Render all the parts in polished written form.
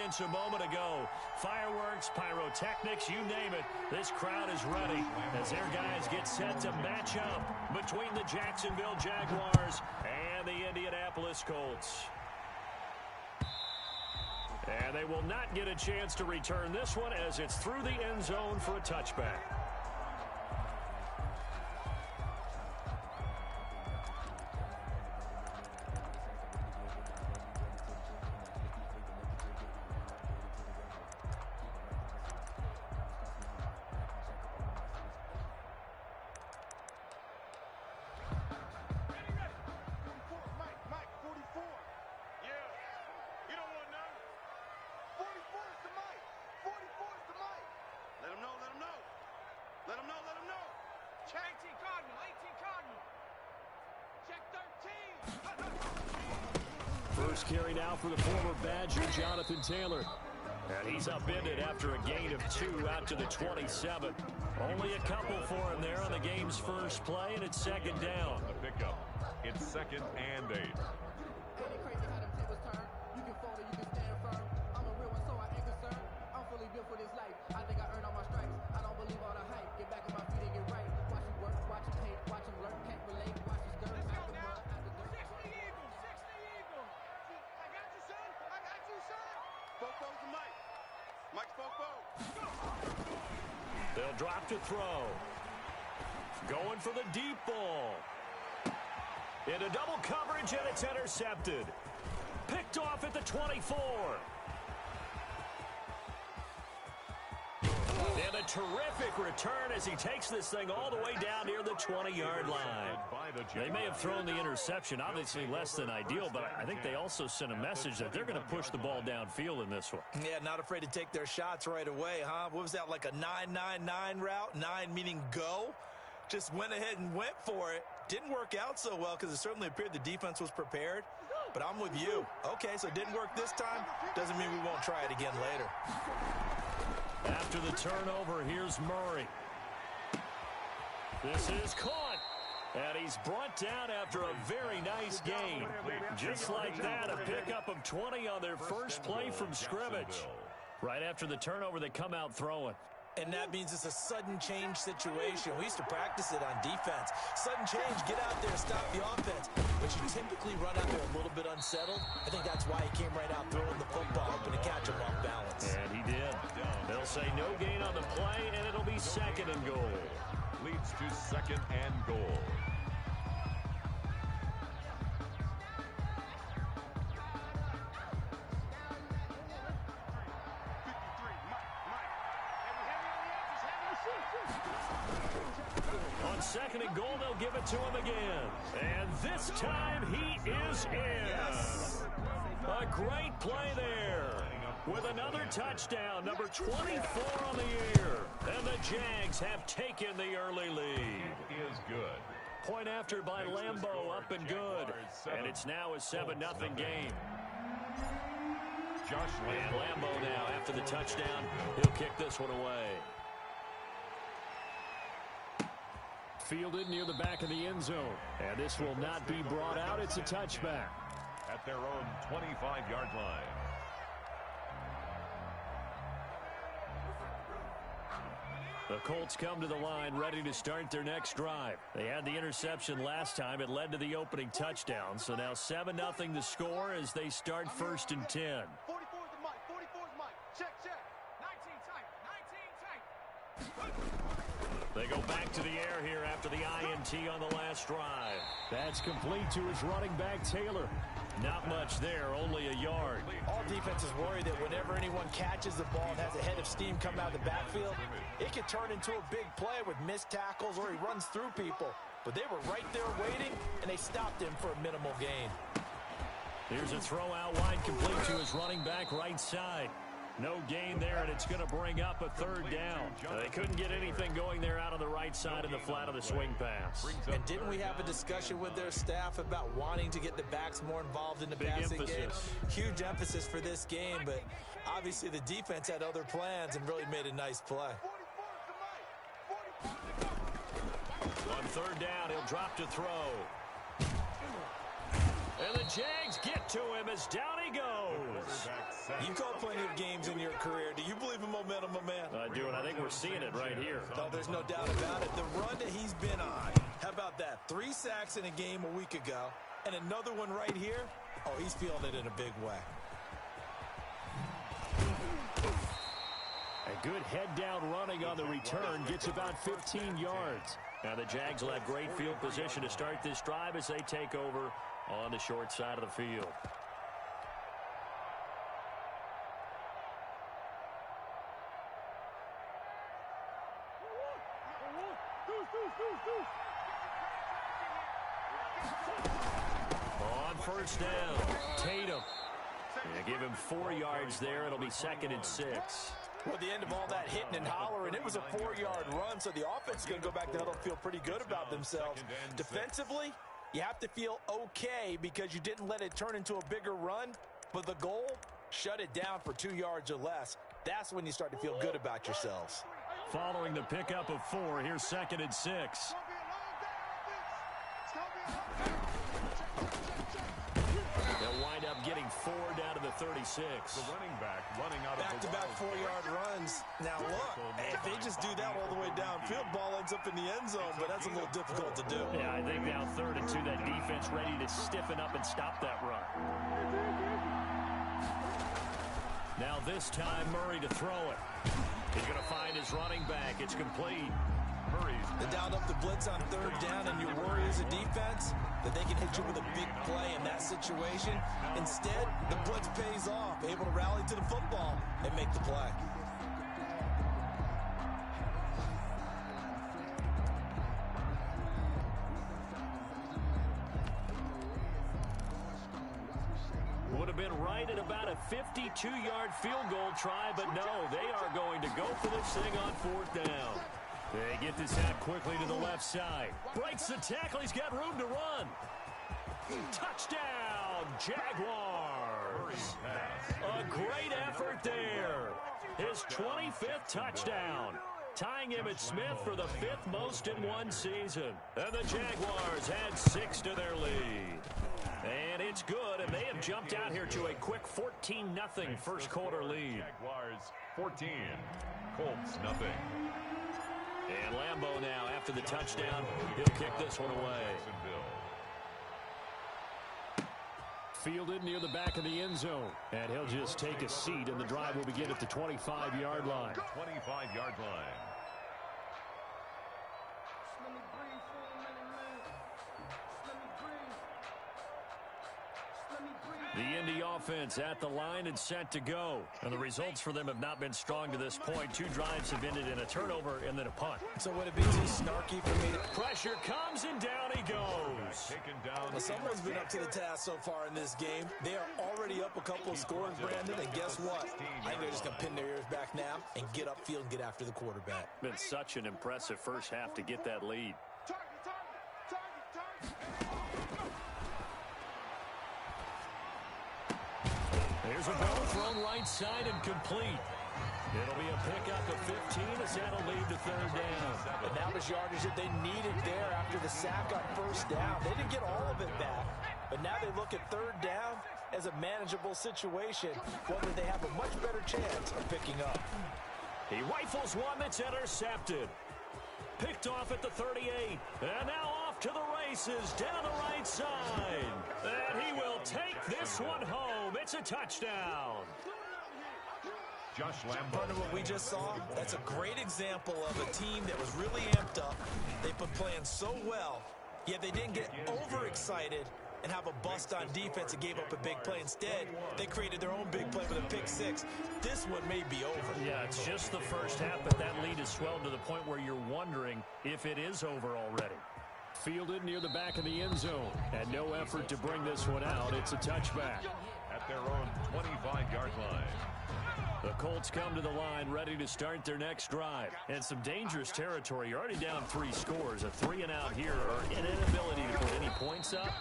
experience a moment ago. Fireworks, pyrotechnics, you name it. This crowd is ready as their guys get set to match up between the Jacksonville Jaguars and the Indianapolis Colts. And they will not get a chance to return this one as it's through the end zone for a touchback. First carry now for the former Badger, Jonathan Taylor. And he's upended after a gain of 2 out to the 27. Only a couple for him there on the game's first play, and it's second down. The pickup. It's 2nd and 8. They'll drop to throw. Going for the deep ball. Into double coverage, and it's intercepted. Picked off at the 24. And a terrific return as he takes this thing all the way down near the 20-yard line. They may have thrown the interception, obviously less than ideal, but I think they also sent a message that they're going to push the ball downfield in this one. Yeah, not afraid to take their shots right away, huh? What was that, like a 9-9-9 route? 9 meaning go? Just went ahead and went for it. Didn't work out so well because it certainly appeared the defense was prepared. But I'm with you. Okay, so it didn't work this time. Doesn't mean we won't try it again later. After the turnover, here's Murray. This is caught. And he's brought down after a very nice gain. Just like that, a pickup of 20 on their first play from scrimmage. Right after the turnover, they come out throwing. And that means it's a sudden change situation. We used to practice it on defense. Sudden change, get out there, stop the offense. But you typically run out there a little bit unsettled. I think that's why he came right out throwing the football, hoping to catch him off balance. And he did. They'll say no gain on the play, and it'll be 2nd and goal. Leads to 2nd and goal. On 2nd and goal, they'll give it to him again. And this time, he is in. Yes. A great play there. With another touchdown, number 24 on the year. And the Jags have taken the early lead. It is good. Point after by Lambeau, up and good. And it's now a 7-0 game. And Lambeau now, after the touchdown, he'll kick this one away. Fielded near the back of the end zone. And this will not be brought out. It's a touchback. At their own 25-yard line. The Colts come to the line ready to start their next drive. They had the interception last time. It led to the opening touchdown. So now 7-0 the score as they start 1st and 10. 44's the mic. 44's the mic. Check, check. 19 tight. 19 tight. They go back to the air here after the INT on the last drive. That's complete to his running back, Taylor. Not much there, only a yard. All defenses worry that whenever anyone catches the ball and has a head of steam come out of the backfield, it could turn into a big play with missed tackles or he runs through people. But they were right there waiting, and they stopped him for a minimal gain. Here's a throw out wide, complete to his running back right side. No gain there, and it's going to bring up a 3rd down. They couldn't get anything going there out on the right side of the flat of the swing pass. And didn't we have a discussion with their staff about wanting to get the backs more involved in the passing game? Huge emphasis for this game, but obviously the defense had other plans and really made a nice play. On 3rd down, he'll drop to throw. And the Jags get to him as down he goes. You've called plenty of games in your career. Do you believe in momentum, my man? I do, and I think we're seeing it right here. No, there's no doubt about it. The run that he's been on. How about that? 3 sacks in a game a week ago, and another one right here. Oh, he's feeling it in a big way. A good head-down running on the return gets about 15 yards. Now the Jags will have great field position to start this drive as they take over on the short side of the field. On first down, Tatum. Yeah, give him 4 yards there. It'll be 2nd and 6. Well, at the end of all that hitting and hollering, it was a 4-yard run, so the offense is going to go back to huddle and feel pretty good about themselves. Defensively, you have to feel okay because you didn't let it turn into a bigger run, but the goal, shut it down for 2 yards or less. That's when you start to feel good about yourselves. Following the pickup of 4, here's 2nd and 6. They'll wind up getting 4 down to the 36. The running back running out of back-to-back 4-yard runs. Now look, if they just do that all the way downfield, ball ends up in the end zone, but that's a little difficult to do. Yeah, I think now 3rd and 2, that defense ready to stiffen up and stop that run. Now this time, Murray to throw it. He's going to find his running back. It's complete. They dialed up the blitz on 3rd down, and you worry as a defense that they can hit you with a big play in that situation. Instead, the blitz pays off, able to rally to the football and make the play. Would have been right at about a 52-yard field goal try, but no, they are going to go for this thing on 4th down. They get this out quickly to the left side. Breaks the tackle. He's got room to run. Touchdown, Jaguars. A great effort there. His 25th touchdown. Tying Emmitt Smith for the 5th most in one season. And the Jaguars add 6 to their lead. And it's good, and they have jumped out here to a quick 14-0 first quarter lead. Jaguars 14, Colts nothing. And Lambeau now, after the touchdown, he'll kick this one away. Fielded near the back of the end zone. And he'll just take a seat, and the drive will begin at the 25-yard line. 25-yard line. The Indy offense at the line and set to go. And the results for them have not been strong to this point. 2 drives have ended in a turnover and then a punt. So would it be too snarky for me to... Pressure comes and down he goes. Well, someone's been up to the task so far in this game. They are already up a couple of scores, Brandon, and guess what? I think they're just going to pin their ears back now and get upfield and get after the quarterback. Been such an impressive first half to get that lead. Here's a ball thrown right side and complete. It'll be a pickup of 15 as that'll lead to 3rd down. And that was yardage that they needed there after the sack on 1st down. They didn't get all of it back, but now they look at 3rd down as a manageable situation, whether they have a much better chance of picking up. He rifles one that's intercepted. Picked off at the 38. And now off to the races down the right side. And he will take this one home. It's a touchdown. Josh Lambeau. Part of what we just saw, that's a great example of a team that was really amped up. They've been playing so well, yet they didn't get overexcited and have a bust on defense and gave up a big play. Instead, they created their own big play with a pick 6. This one may be over. Yeah, it's just the first half, but that lead has swelled to the point where you're wondering if it is over already. Fielded near the back of the end zone. And no effort to bring this one out. It's a touchback. At their own 25-yard line. The Colts come to the line ready to start their next drive. And some dangerous territory. You're already down 3 scores. A 3-and-out here or an inability to put any points up.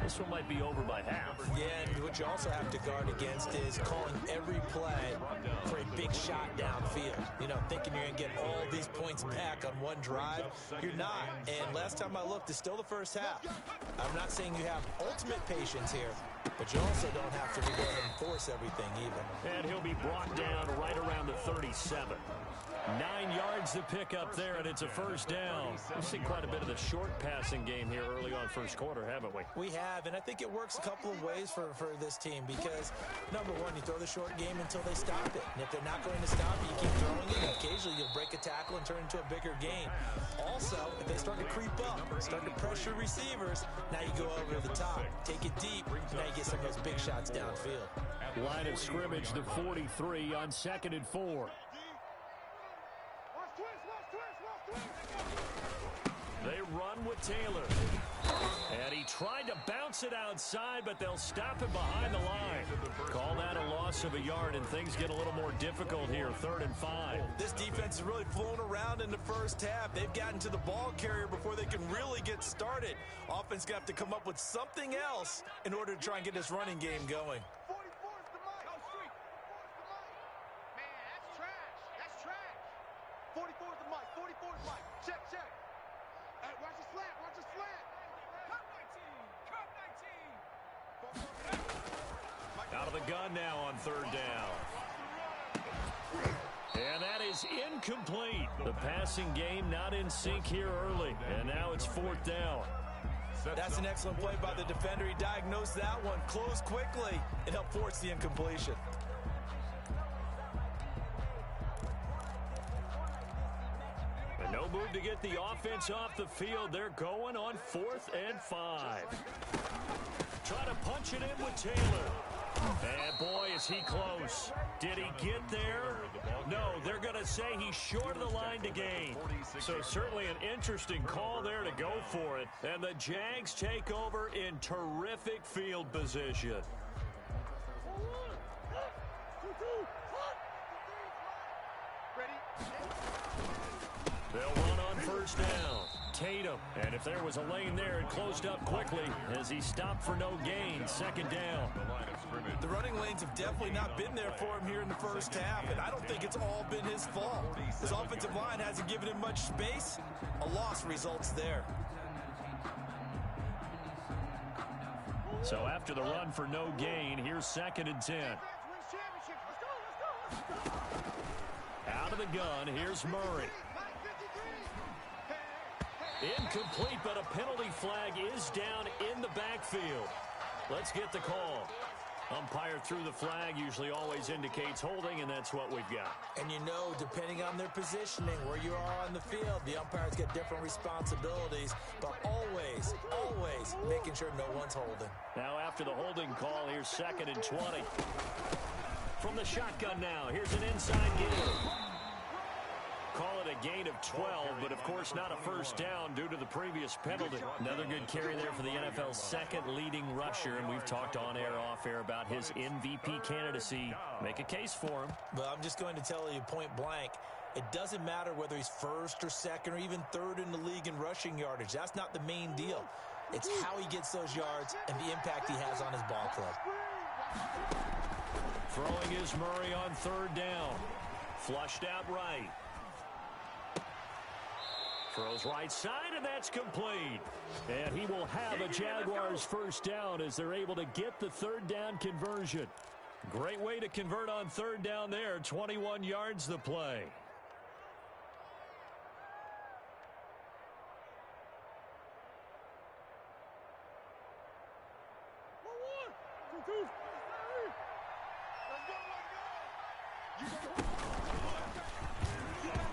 This one might be over by half. Yeah, and what you also have to guard against is calling every play for a big shot downfield. downfield. You know, thinking you're going to get all these points back on one drive. You're not. And last time I looked, it's still the first half. I'm not saying you have ultimate patience here, but you also don't have to go ahead and force everything even. And he'll be brought down right around the 37. 9 yards to pick up there, and it's a first down. We've seen quite a bit of the short passing game here early on first quarter, haven't we? We have, and I think it works a couple of ways for this team because, number one, you throw the short game until they stop it. And if they're not going to stop it, you keep throwing it, and occasionally you'll break a tackle and turn it into a bigger gain. Also, if they start to creep up, start to pressure receivers, now you go over to the top, take it deep, and now you get some of those big shots downfield. Line of scrimmage, the 43 on 2nd and 4. They run with Taylor. And he tried to bounce it outside, but they'll stop him behind the line. Call that a loss of a yard, and things get a little more difficult here, 3rd and 5. This defense is really flown around in the first half. They've gotten to the ball carrier before they can really get started. Offense going to have to come up with something else in order to try and get this running game going. 44's the mic. Go street. 44's the mic. Man, that's trash. That's trash. 44's the mic. 44's the mic. Check, check. Hey, watch the slant. Watch the slant. Cut 19. Cut 19. Out of the gun now on 3rd down. And that is incomplete. The passing game not in sync here early. And now it's 4th down. That's an excellent play by the defender. He diagnosed that one, closed quickly, and helped force the incompletion. And no move to get the offense off the field. They're going on 4th and 5. Try to punch it in with Taylor. And boy, is he close. Did he get there? No, they're going to say he's short of the line to gain. So certainly an interesting call there to go for it. And the Jags take over in terrific field position. They'll run on 1st down. Tatum. And if there was a lane there, it closed up quickly as he stopped for no gain. 2nd down. The running lanes have definitely not been there for him here in the first half, and I don't think it's all been his fault. His offensive line hasn't given him much space. A loss results there. So after the run for no gain, here's 2nd and 10. Out of the gun, here's Murray. Incomplete, but a penalty flag is down in the backfield. Let's get the call. Umpire threw the flag, usually always indicates holding, and that's what we've got. And you know, depending on their positioning, where you are on the field, the umpires get different responsibilities, but always, always making sure no one's holding. Now after the holding call, here's 2nd and 20. From the shotgun now, here's an inside give. Call it a gain of 12, but of course not a first down due to the previous penalty. Another good carry there for the NFL's 2nd leading rusher, and we've talked on air, off air about his MVP candidacy. Make a case for him. But I'm just going to tell you point blank, it doesn't matter whether he's 1st or 2nd or even 3rd in the league in rushing yardage. That's not the main deal. It's how he gets those yards and the impact he has on his ball club. Throwing is Murray on 3rd down. Flushed out right. Throws right side, and that's complete. And he will have a Jaguars first down as they're able to get the 3rd down conversion. Great way to convert on 3rd down there. 21 yards the play.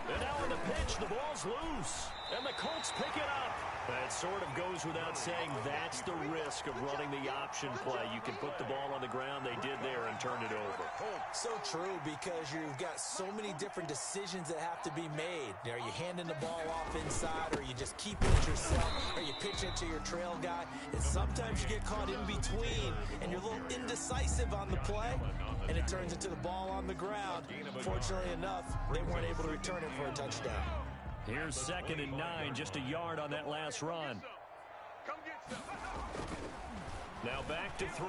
And now on the pitch, the ball's loose. And the Colts pick it up. That sort of goes without saying. That's the risk of running the option play. You can put the ball on the ground. They did there and turned it over. So true, because you've got so many different decisions that have to be made. Are you handing the ball off inside, or you just keeping it yourself, or you pitch it to your trail guy? And sometimes you get caught in between, and you're a little indecisive on the play, and it turns into the ball on the ground. Fortunately enough, they weren't able to return it for a touchdown. Here's 2nd and 9, just a yard on that last run. Now back to throw.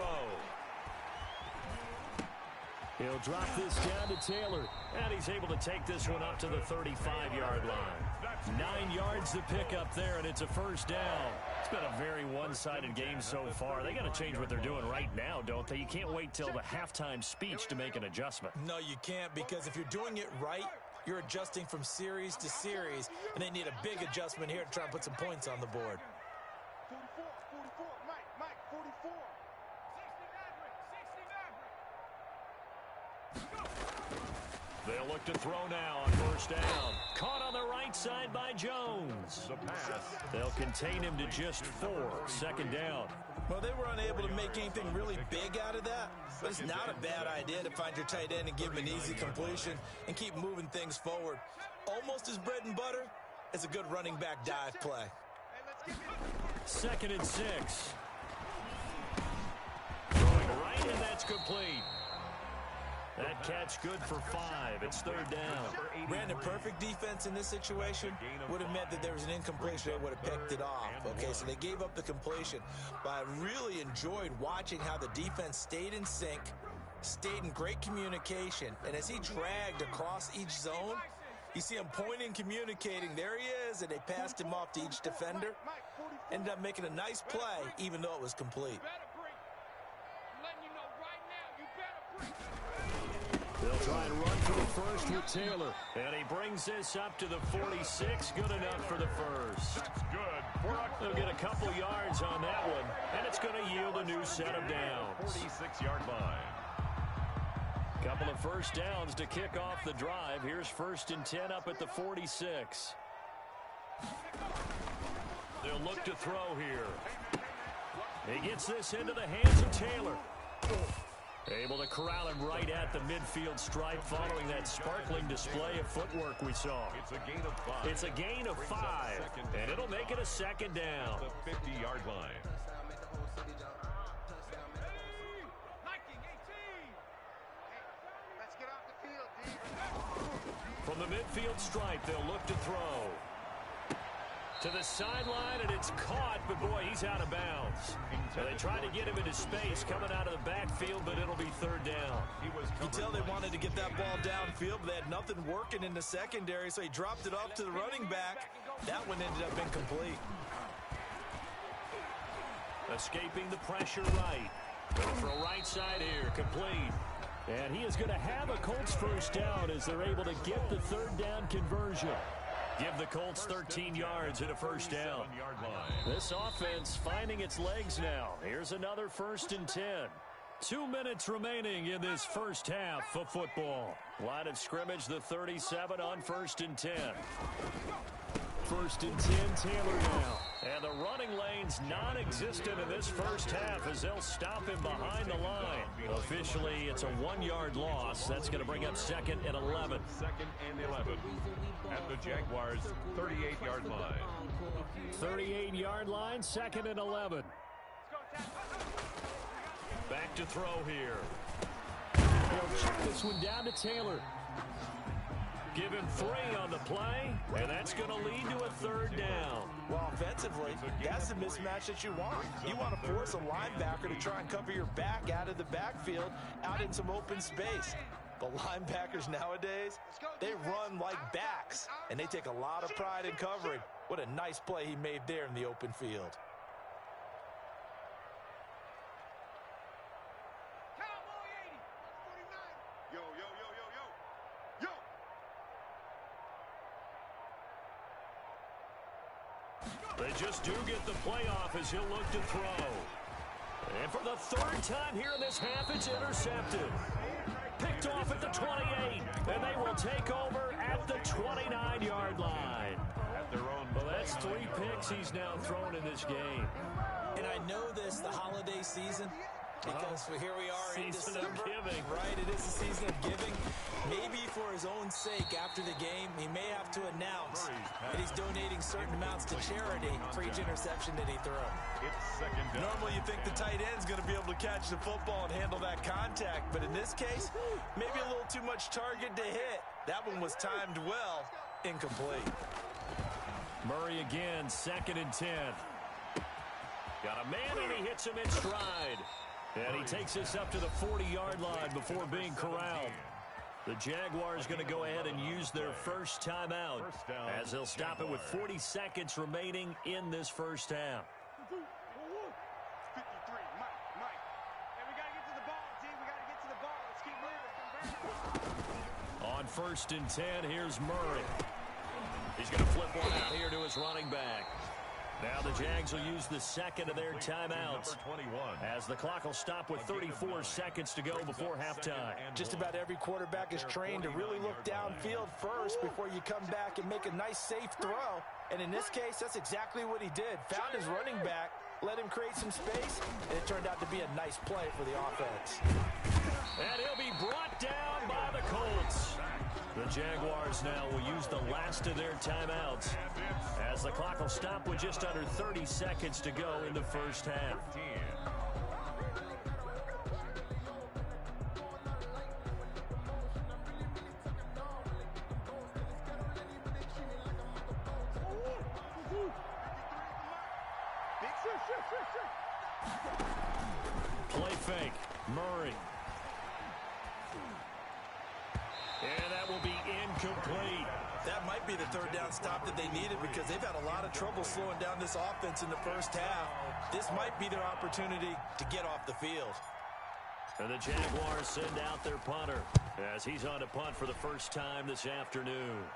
He'll drop this down to Taylor, and he's able to take this one up to the 35-yard line. 9 yards to pick up there, and it's a first down. It's been a very one-sided game so far. They got to change what they're doing right now, don't they? You can't wait till the halftime speech to make an adjustment. No, you can't, because if you're doing it right, you're adjusting from series to series, and they need a big adjustment here to try and put some points on the board. 44, Mike, 44. They'll look to throw now on first down. Caught on the right side by Jones. The pass. They'll contain him to just 4. Second down. Well, they were unable to make anything really big out of that, but it's not a bad idea to find your tight end and give him an easy completion and keep moving things forward. Almost as bread and butter as a good running back dive play. 2nd and 6. Throwing right, and that's complete. That catch good for 5. It's 3rd down. Brandon, perfect defense in this situation would have meant that there was an incompletion. They would have picked it off. Okay, so they gave up the completion. But I really enjoyed watching how the defense stayed in sync, stayed in great communication, and as he dragged across each zone, you see him pointing, communicating. There he is, and they passed him off to each defender. Ended up making a nice play, even though it was complete. They'll try and run for the first with Taylor. And he brings this up to the 46. Good enough for the first. That's good. They'll get a couple yards on that one, and it's going to yield a new set of downs. 46-yard line. Couple of first downs to kick off the drive. Here's 1st and 10 up at the 46. They'll look to throw here. He gets this into the hands of Taylor. Able to corral him right at the midfield stripe following that sparkling display of footwork we saw. It's a gain of 5. It's a gain of 5, and it'll make it a 2nd down. The 50-yard line. From the midfield stripe, they'll look to throw. To the sideline, and it's caught, but boy, he's out of bounds. So they tried to get him into space coming out of the backfield, but it'll be 3rd down. You can tell they wanted to get that ball downfield, but they had nothing working in the secondary, so he dropped it off to the running back. That one ended up incomplete. Escaping the pressure right. For a right side here, complete. And he is going to have a Colts first down as they're able to get the 3rd down conversion. Give the Colts 13 yards and a first down. This offense finding its legs now. Here's another 1st and 10. 2 minutes remaining in this first half of football. Line of scrimmage, the 37 on 1st and 10. 1st and 10, Taylor now. And the running lane's non-existent in this first half as they'll stop him behind the line. Officially, it's a 1-yard loss. That's going to bring up 2nd and 11. 2nd and 11. At the Jaguars' 38-yard line. 38-yard line, 2nd and 11. Back to throw here. He'll check this one down to Taylor. Give him 3 on the play, and that's going to lead to a 3rd down. Well, offensively, that's the mismatch that you want. You want to force a linebacker to try and cover your back out of the backfield, out in some open space. The linebackers nowadays, they run like backs, and they take a lot of pride in covering. What a nice play he made there in the open field. They just do get the playoff as he'll look to throw. And for the 3rd time here in this half, it's intercepted. Picked off at the 28, and they will take over at the 29-yard line. At their own. Well, that's 3 picks he's now thrown in this game. And I know this, the holiday season, because here we are in Season December. of giving. Right, it is the season of giving. Maybe for his own sake after the game, he may have to announce that he's donating certain amounts to charity for each interception that he threw. It's 2nd down. Normally you think the tight end's going to be able to catch the football and handle that contact, but in this case, maybe a little too much target to hit. That one was timed well, incomplete. Murray again, 2nd and 10. Got a man, and he hits him in stride. And he takes this up to the 40-yard line before being corralled. The Jaguars going to go ahead and use their first timeout as they'll stop it with 40 seconds remaining in this first half. 53, Mike. Hey, we got to get to the ball, team. We got to get to the ball. Let's keep moving. On 1st and 10, here's Murray. He's going to flip one out here to his running back. Now the Jags will use the second of their timeouts as the clock will stop with 34 seconds to go before halftime. Just about every quarterback is trained to really look downfield first before you come back and make a nice, safe throw. And in this case, that's exactly what he did. Found his running back, let him create some space, and it turned out to be a nice play for the offense. And he'll be brought down by the Colts. The Jaguars now will use the last of their timeouts as the clock will stop with just under 30 seconds to go in the first half. Play fake. Murray. And that will be incomplete. That might be the third down stop that they needed because they've had a lot of trouble slowing down this offense in the first half. This might be their opportunity to get off the field. And the Jaguars send out their punter as he's on to punt for the first time this afternoon.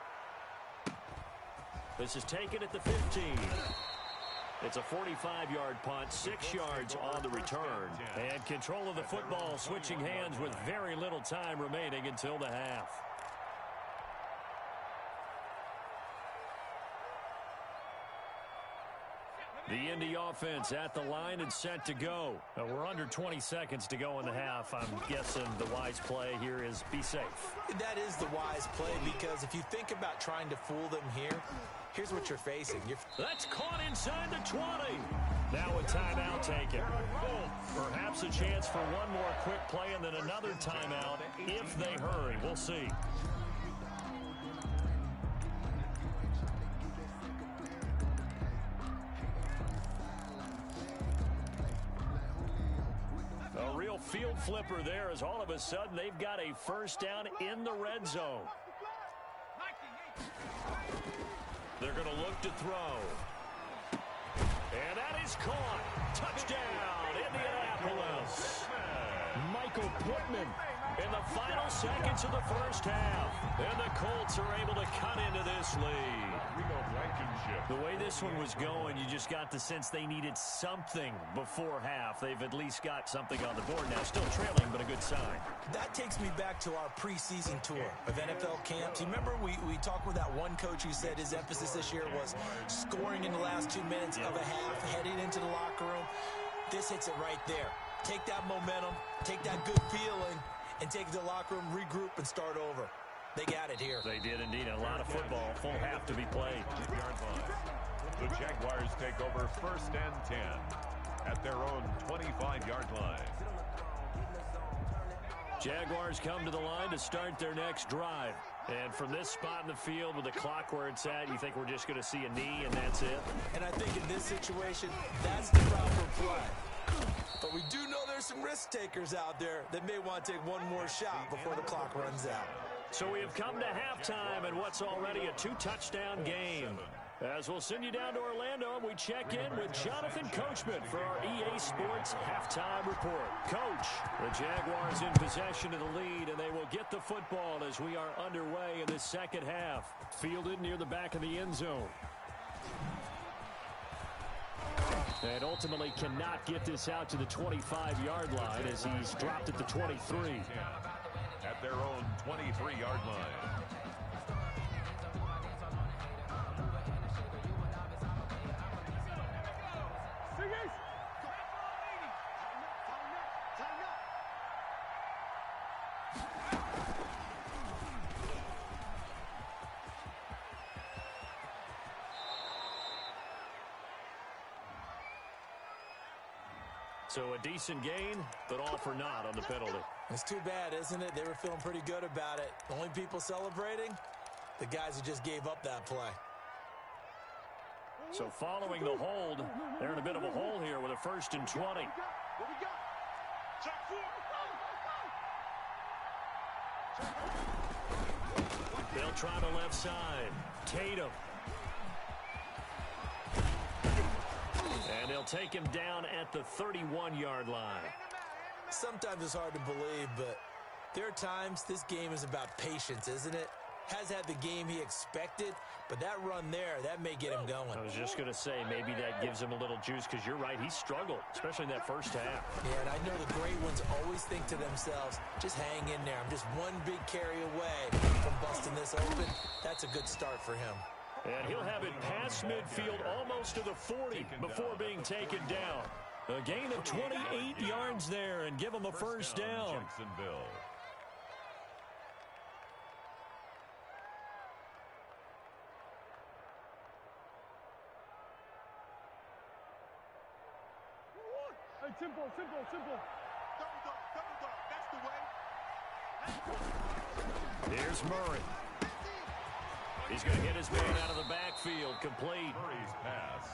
This is taken at the 15. It's a 45-yard punt, 6 yards on the return. And control of the football switching hands with very little time remaining until the half. The Indy offense at the line and set to go. We're under 20 seconds to go in the half. I'm guessing the wise play here is be safe. That is the wise play because if you think about trying to fool them here, here's what you're facing. That's caught inside the 20. Now a timeout taken. Perhaps a chance for one more quick play and then another timeout if they hurry. We'll see. A real field flipper there as all of a sudden they've got a first down in the red zone. They're going to look to throw. And that is caught. Touchdown, Indianapolis. Michael Pittman in the final seconds of the first half. And the Colts are able to cut into this lead. The way this one was going, you just got the sense they needed something before half. They've at least got something on the board now. Still trailing, but a good sign. That takes me back to our preseason tour of NFL camps. You remember we talked with that one coach who said his emphasis this year was scoring in the last 2 minutes of a half, heading into the locker room. This hits it right there. Take that momentum, take that good feeling, and take it to the locker room, regroup, and start over. They got it here. They did indeed. A lot of football. Full half to be played. The Jaguars take over 1st and 10 at their own 25-yard line. Jaguars come to the line to start their next drive. And from this spot in the field with the clock where it's at, you think we're just going to see a knee and that's it? And I think in this situation, that's the proper play. But we do know there's some risk takers out there that may want to take one more shot before the clock runs out. So we have come to halftime in what's already a 2-touchdown game. As we'll send you down to Orlando, and we check in with Jonathan Coachman for our EA Sports Halftime Report. Coach, the Jaguars in possession of the lead, and they will get the football as we are underway in the second half. Fielded near the back of the end zone. And ultimately cannot get this out to the 25-yard line as he's dropped at the 23. At their own 23-yard line. So a decent gain, but all for naught on the penalty. It's too bad, isn't it? They were feeling pretty good about it. The only people celebrating, the guys who just gave up that play. So following the hold, they're in a bit of a hole here with a 1st and 20. They'll try the left side. Tatum. And they'll take him down at the 31-yard line. Sometimes it's hard to believe, but there are times this game is about patience, isn't it? Has had the game he expected, but that run there, that may get him going. I was just going to say, maybe that gives him a little juice, because you're right, he struggled, especially in that first half. Yeah, and I know the great ones always think to themselves, just hang in there. I'm just one big carry away from busting this open. That's a good start for him. And he'll have it past midfield almost to the 40 before being taken down. A gain of 28 yards there and give him a first down. Jacksonville. Hey, simple. Double dog, that's the way. Here's Murray. He's going to get his man out of the backfield, complete. Murray's pass.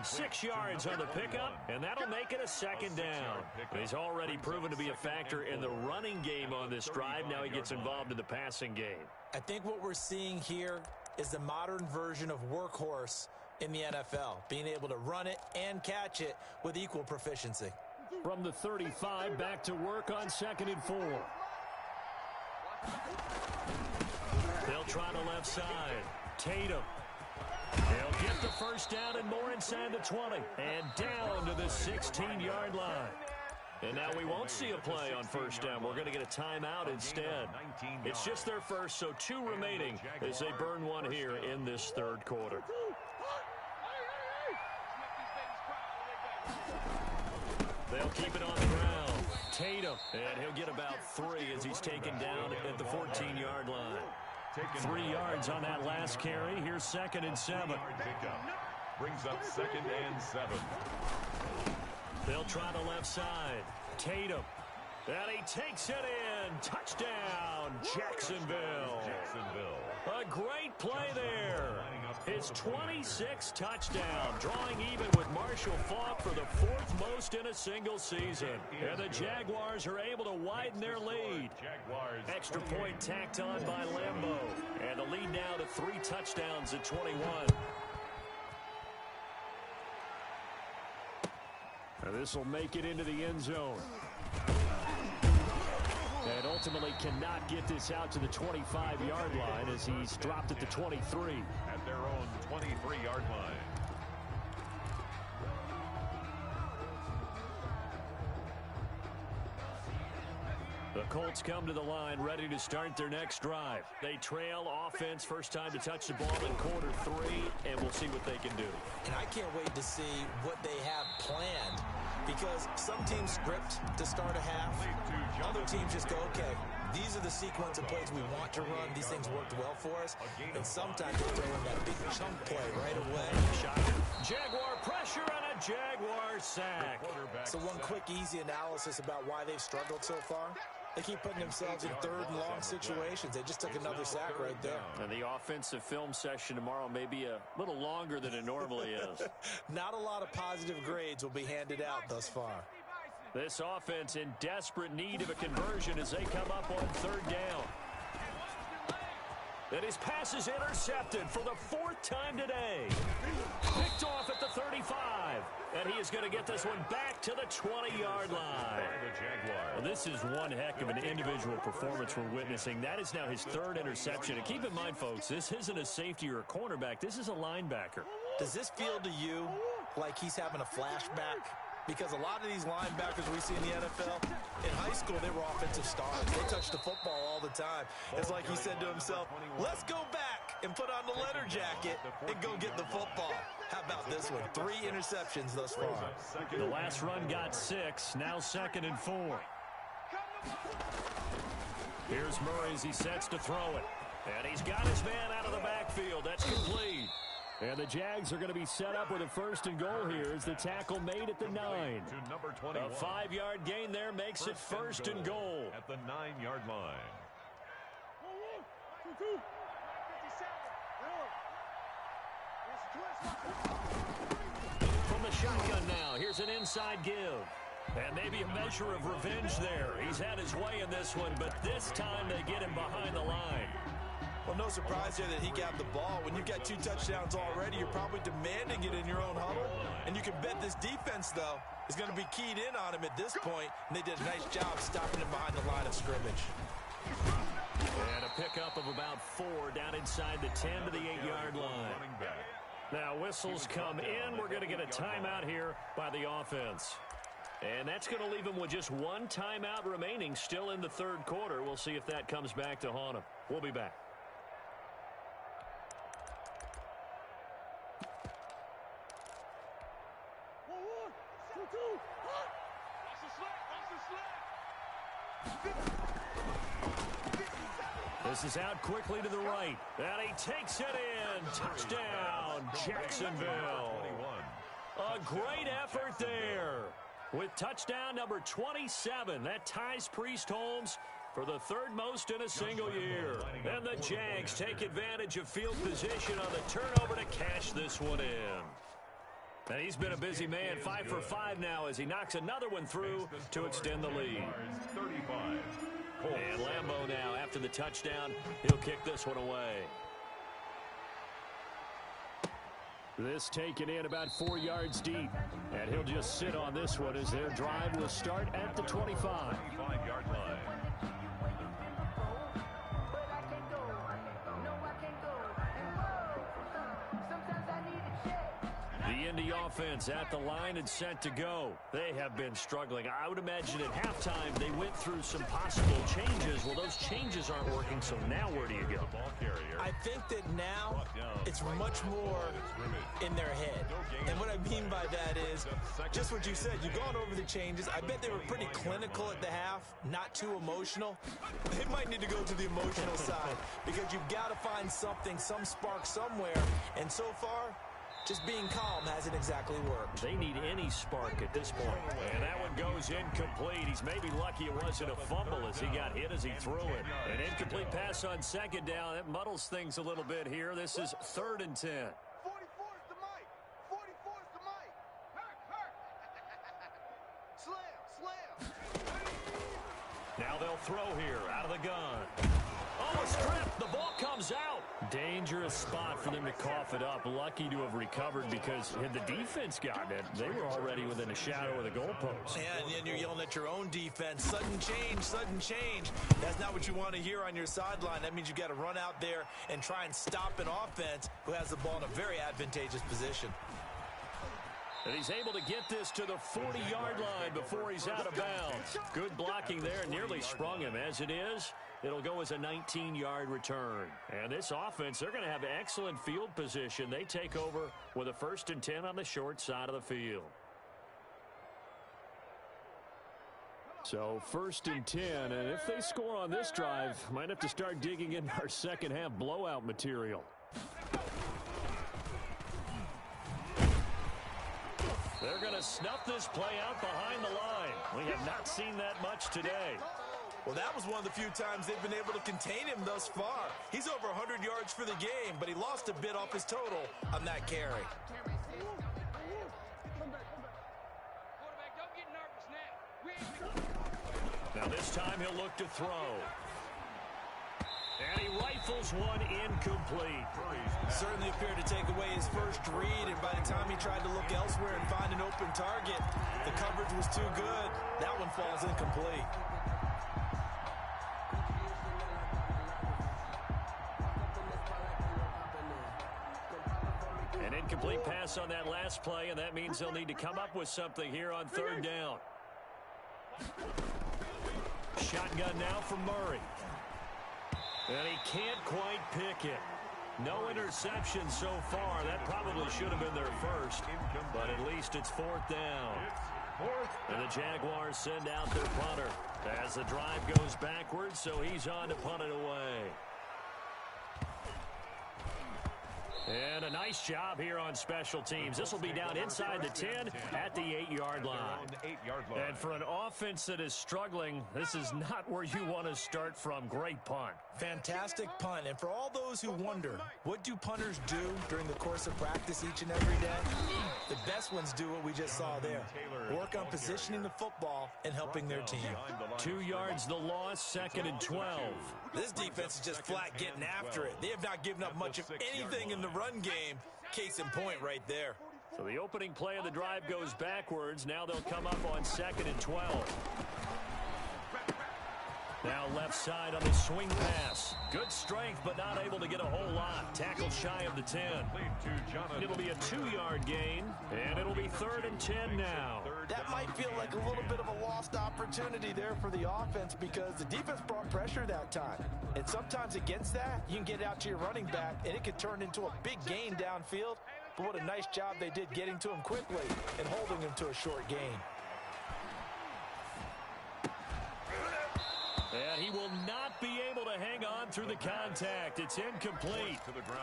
6 yards on the pickup, and that'll make it a second down. He's already proven to be a factor in the running game on this drive. Now he gets involved in the passing game. I think what we're seeing here is the modern version of workhorse in the NFL, being able to run it and catch it with equal proficiency. From the 35, back to work on 2nd and 4. They'll try the left side. Tatum. They'll get the first down and more inside the 20. And down to the 16-yard line. And now we won't see a play on first down. We're going to get a timeout instead. It's just their first, so 2 remaining as they burn one here in this third quarter. They'll keep it on the ground. Tatum. And he'll get about 3 as he's taken down at the 14-yard line. 3 yards on that last carry. Here's 2nd and 7. Brings up 2nd and 7. They'll try the left side. Tatum. And he takes it in. Touchdown, Jacksonville. A great play there. His 26th touchdown, drawing even with Marshall Faulk for the 4th most in a single season. And the Jaguars are able to widen their lead. Extra point tacked on by Lambeau. And the lead now to 3 touchdowns at 21. And this will make it into the end zone. And ultimately cannot get this out to the 25-yard line as he's dropped at the 23. At their own 23-yard line. The Colts come to the line ready to start their next drive. They trail offense, first time to touch the ball in quarter 3, and we'll see what they can do. And I can't wait to see what they have planned, because some teams script to start a half. Other teams just go, okay, these are the sequence of plays we want to run. These things worked well for us. And sometimes they throw in that big chunk play right away. Jaguar pressure and a Jaguar sack. So one quick, easy analysis about why they've struggled so far. They keep putting themselves in 3rd and long situations. They just took another sack right there. And the offensive film session tomorrow may be a little longer than it normally is. Not a lot of positive grades will be handed out thus far. This offense in desperate need of a conversion as they come up on 3rd down. And his pass is intercepted for the 4th time today. Picked off at the 35. And he is going to get this one back to the 20-yard line. Well, this is one heck of an individual performance we're witnessing. That is now his 3rd interception. And keep in mind, folks, this isn't a safety or a cornerback. This is a linebacker. Does this feel to you like he's having a flashback? Because a lot of these linebackers we see in the NFL, in high school, they were offensive stars. They touched the football all the time. It's like he said to himself, let's go back and put on the letter jacket and go get the football. How about this one? 3 interceptions thus far. The last run got 6, now 2nd and 4. Here's Murray as he sets to throw it. And he's got his man out of the backfield. That's complete. And the Jags are going to be set up with a 1st and goal here as the tackle made at the 9. A 5-yard gain there makes it 1st and goal. At the 9-yard line. From the shotgun now, here's an inside give. And maybe a measure of revenge there. He's had his way in this one, but this time they get him behind the line. Well, no surprise there that he got the ball. When you've got 2 touchdowns already, you're probably demanding it in your own huddle. And you can bet this defense, though, is going to be keyed in on him at this point. And they did a nice job stopping him behind the line of scrimmage. And a pickup of about 4 down inside the 10 to the 8-yard line. Now whistles come in. We're going to get a timeout here by the offense. And that's going to leave him with just 1 timeout remaining still in the third quarter. We'll see if that comes back to haunt him. We'll be back. This is out quickly to the right. And he takes it in. Touchdown, Jacksonville. A great effort there. With touchdown number 27, that ties Priest Holmes for the 3rd most in a single year. And the Jags take advantage of field position on the turnover to cash this one in. And he's been a busy man, 5 for 5 now as he knocks another one through to extend the lead. And Lambeau now, after the touchdown, he'll kick this one away. This taken in about 4 yards deep. And he'll just sit on this one as their drive will start at the 25. 25-yard line. The Indy offense at the line and set to go. They have been struggling. I would imagine at halftime they went through some possible changes. Well, those changes aren't working, so now where do you go? I think that now it's much more in their head. And what I mean by that is just what you said. You've gone over the changes. I bet they were pretty clinical at the half, not too emotional. They might need to go to the emotional side because you've got to find something, some spark somewhere. And so far, just being calm hasn't exactly worked. They need any spark at this point. And that one goes incomplete. He's maybe lucky it wasn't a fumble as he got hit as he threw it. An incomplete pass on 2nd down. That muddles things a little bit here. This is 3rd and 10. 44 is the mic. 44 is the mic. Slam. Now they'll throw here out of the gun. Oh, a strip. The ball comes out. Dangerous spot for them to cough it up. Lucky to have recovered because had the defense gotten it, they were already within a shadow of the goalpost. And then you're yelling at your own defense. Sudden change, sudden change. That's not what you want to hear on your sideline. That means you've got to run out there and try and stop an offense who has the ball in a very advantageous position. And he's able to get this to the 40-yard line before he's out of bounds. Good blocking there, nearly sprung him. As it is, it'll go as a 19-yard return. And this offense, they're going to have excellent field position. They take over with a 1st and 10 on the short side of the field. So 1st and 10, and if they score on this drive, might have to start digging in our second half blowout material. They're going to snuff this play out behind the line. We have not seen that much today. Well, that was one of the few times they've been able to contain him thus far. He's over 100 yards for the game, but he lost a bit off his total on that carry. Now this time he'll look to throw. And he rifles one incomplete. Certainly appeared to take away his first read, and by the time he tried to look elsewhere and find an open target, the coverage was too good. That one falls incomplete. An incomplete pass on that last play, and that means they'll need to come up with something here on 3rd down. Shotgun now from Murray. And he can't quite pick it. No interception so far. That probably should have been their first, but at least it's 4th down. And the Jaguars send out their punter as the drive goes backwards, so he's on to punt it away. And a nice Nice job here on special teams. This will be down inside the 10 at the 8-yard line. And for an offense that is struggling, this is not where you want to start from. Great punt. Fantastic punt. And for all those who wonder, what do punters do during the course of practice each and every day? The best ones do what we just saw there. Work on positioning the football and helping their team. 2 yards the loss, 2nd and 12. This defense is just flat getting after it. They have not given up much of anything in the run game. Case in point right there. So the opening play of the drive goes backwards. Now they'll come up on 2nd and 12. Now left side on the swing pass. Good strength, but not able to get a whole lot. Tackled shy of the 10. It'll be a 2-yard gain, and it'll be 3rd and 10 now. That might feel like a little bit of a lost opportunity there for the offense because the defense brought pressure that time. And sometimes against that, you can get out to your running back, and it could turn into a big gain downfield. But what a nice job they did getting to him quickly and holding him to a short gain. And he will not be able to hang on through the contact. It's incomplete.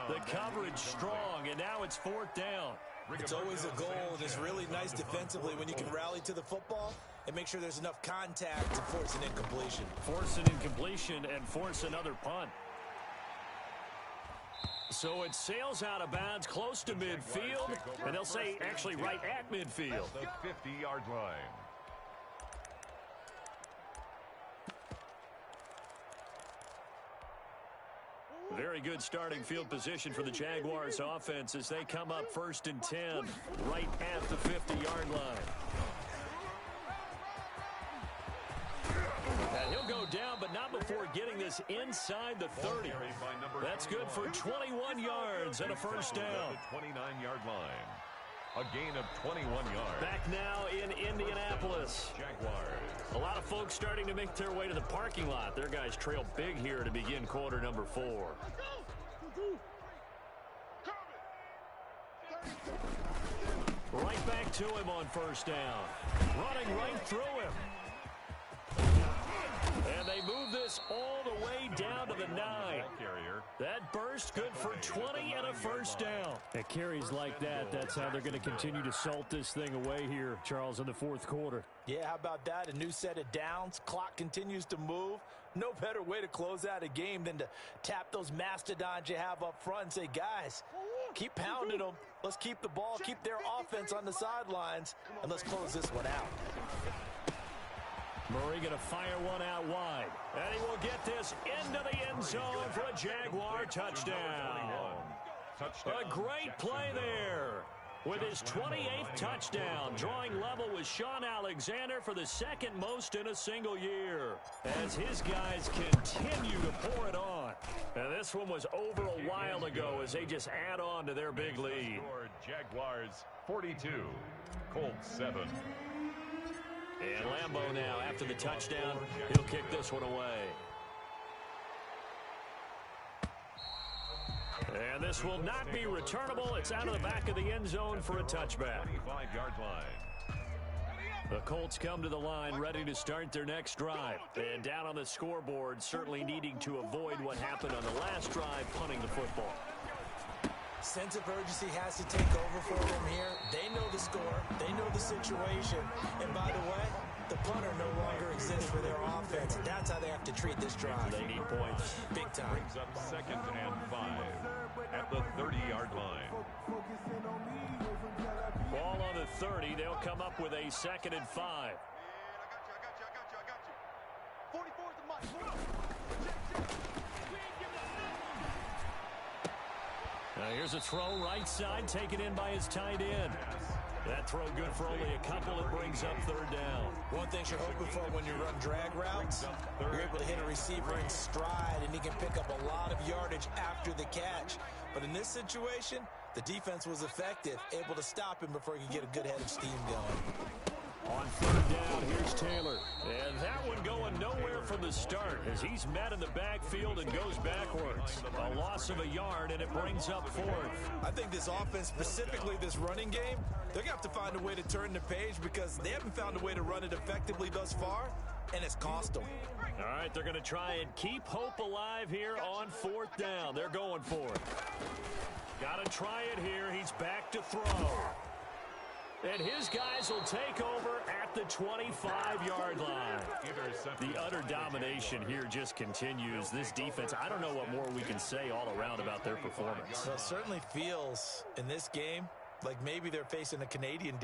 The coverage strong, and now it's 4th down. It's always a goal, and it's really nice defensively when you can rally to the football and make sure there's enough contact to force an incompletion. Force an incompletion and force another punt. So it sails out of bounds close to midfield, and they'll say actually right at midfield. The 50-yard line. Very good starting field position for the Jaguars offense as they come up 1st and 10 right at the 50-yard line. And he'll go down, but not before getting this inside the 30. That's good for 21 yards and a 1st down. 29-yard line. A gain of 21 yards. Back now in Indianapolis. Jaguars. A lot of folks starting to make their way to the parking lot. Their guys trail big here to begin quarter number 4. Right back to him on 1st down. Running right through him. And they move this all the way down to the 9. That burst good for 20 and a 1st down. At carries like that, that's how they're going to continue to salt this thing away here, Charles, in the 4th quarter. Yeah, how about that? A new set of downs. Clock continues to move. No better way to close out a game than to tap those mastodons you have up front and say, guys, keep pounding them. Let's keep the ball, keep their offense on the sidelines, and let's close this one out. Murray going to fire one out wide. And he will get this into the end zone for a Jaguar touchdown. A great play there. With his 28th touchdown, drawing level with Sean Alexander for the 2nd most in a single year. As his guys continue to pour it on. And this one was over a while ago as they just add on to their big lead. Jaguars 42, Colts 7. And Lambeau now, after the touchdown, he'll kick this one away. And this will not be returnable. It's out of the back of the end zone for a touchback. 25-yard line. The Colts come to the line ready to start their next drive. And down on the scoreboard, certainly needing to avoid what happened on the last drive, punting the football. Sense of urgency has to take over for them here. They know the score. They know the situation. And by the way, the punter no longer exists for their offense. That's how they have to treat this drive. They need points. Big time. Brings up 2nd and 5 at the 30-yard line. Ball on the 30. They'll come up with a 2nd and 5. I got you. 44 is the mic. Now here's a throw right side, taken in by his tight end. That throw good for only a couple. It brings up 3rd down. One thing you're hoping for when you run drag routes, you're able to hit a receiver in stride, and he can pick up a lot of yardage after the catch. But in this situation, the defense was effective, able to stop him before he could get a good head of steam going. On 3rd down, here's Taylor. And that one going nowhere from the start as he's met in the backfield and goes backwards. A loss of a yard, and it brings up 4th. I think this offense, specifically this running game, they're going to have to find a way to turn the page because they haven't found a way to run it effectively thus far. and it's cost them. All right, they're going to try and keep hope alive here on 4th down. They're going for it. Got to try it here. He's back to throw. And his guys will take over at the 25-yard line. The utter domination here just continues. This defense, I don't know what more we can say all around about their performance. Well, it certainly feels in this game like maybe they're facing a Canadian defense.